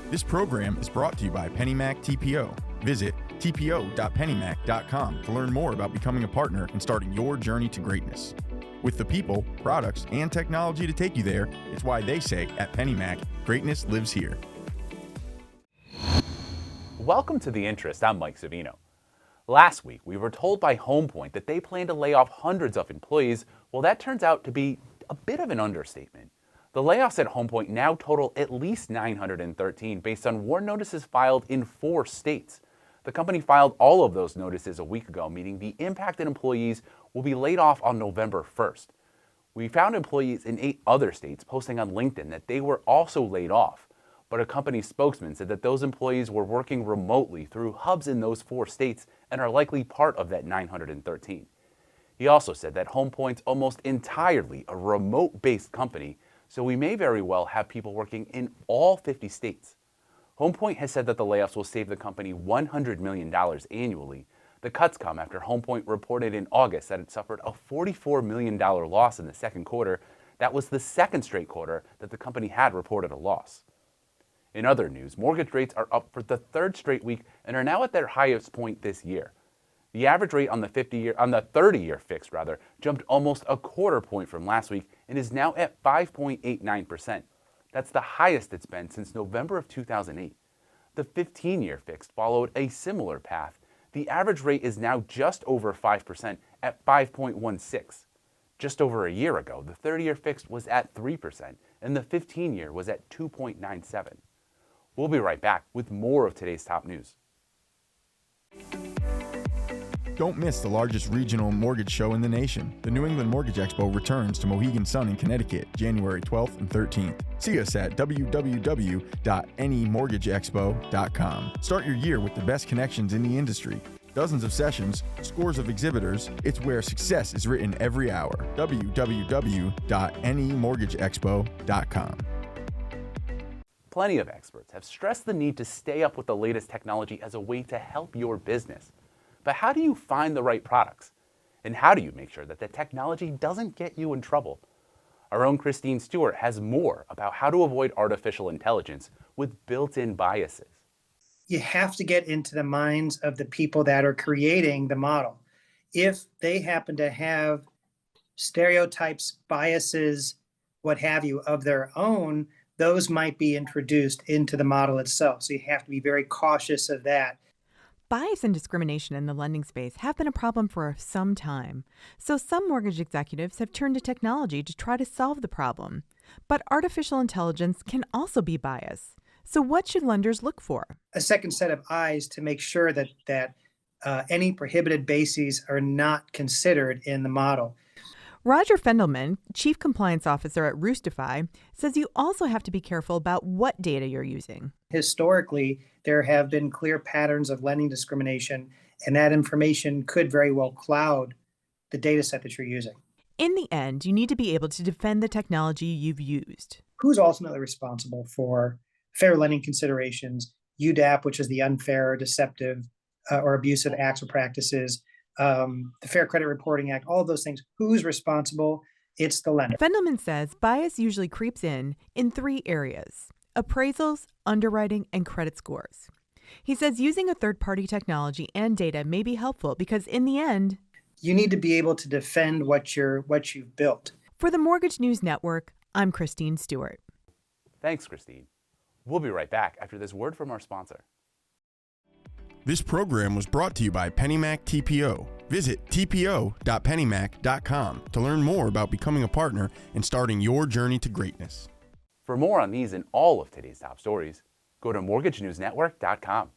This program is brought to you by PennyMac TPO. Visit tpo.pennymac.com to learn more about becoming a partner and starting your journey to greatness. With the people, products, and technology to take you there, it's why they say at PennyMac, greatness lives here. Welcome to The Interest. I'm Mike Savino. Last week, we were told by Homepoint that they plan to lay off hundreds of employees. Well, that turns out to be a bit of an understatement. The layoffs at Homepoint now total at least 913 based on WARN notices filed in 4 states. The company filed all of those notices a week ago, meaning the impacted employees will be laid off on November 1st. We found employees in 8 other states posting on LinkedIn that they were also laid off, but a company spokesman said that those employees were working remotely through hubs in those 4 states and are likely part of that 913. He also said that Homepoint's almost entirely a remote-based company, so we may very well have people working in all 50 states. Homepoint has said that the layoffs will save the company $100 million annually. The cuts come after Homepoint reported in August that it suffered a $44 million loss in the second quarter. That was the second straight quarter that the company had reported a loss. In other news, mortgage rates are up for the 3rd straight week and are now at their highest point this year. The average rate on the 30-year fixed jumped almost a quarter point from last week and is now at 5.89%. That's the highest it's been since November of 2008. The 15-year fixed followed a similar path. The average rate is now just over 5% at 5.16. Just over a year ago, the 30-year fixed was at 3% and the 15-year was at 2.97. We'll be right back with more of today's top news. Don't miss the largest regional mortgage show in the nation. The New England Mortgage Expo returns to Mohegan Sun in Connecticut, January 12th and 13th. See us at www.nemortgageexpo.com. Start your year with the best connections in the industry. Dozens of sessions, scores of exhibitors. It's where success is written every hour. www.nemortgageexpo.com. Plenty of experts have stressed the need to stay up with the latest technology as a way to help your business. But how do you find the right products? And how do you make sure that the technology doesn't get you in trouble? Our own Christine Stewart has more about how to avoid artificial intelligence with built-in biases. You have to get into the minds of the people that are creating the model. If they happen to have stereotypes, biases, what have you, of their own, those might be introduced into the model itself. So you have to be very cautious of that. Bias and discrimination in the lending space have been a problem for some time. So some mortgage executives have turned to technology to try to solve the problem. But artificial intelligence can also be biased. So what should lenders look for? A second set of eyes to make sure that any prohibited bases are not considered in the model. Roger Fendelman, Chief Compliance Officer at Roostify, says you also have to be careful about what data you're using. Historically, there have been clear patterns of lending discrimination, and that information could very well cloud the data set that you're using. In the end, you need to be able to defend the technology you've used. Who's ultimately responsible for fair lending considerations, UDAP, which is the unfair, deceptive, or abusive acts or practices, the Fair Credit Reporting Act, all of those things. Who's responsible? It's the lender. Fendelman says bias usually creeps in 3 areas: appraisals, underwriting, and credit scores. He says using a third-party technology and data may be helpful because in the end, you need to be able to defend what you've built. For the Mortgage News Network, I'm Christine Stewart. Thanks, Christine. We'll be right back after this word from our sponsor. This program was brought to you by PennyMac TPO. Visit tpo.pennymac.com to learn more about becoming a partner and starting your journey to greatness. For more on these and all of today's top stories, go to mortgagenewsnetwork.com.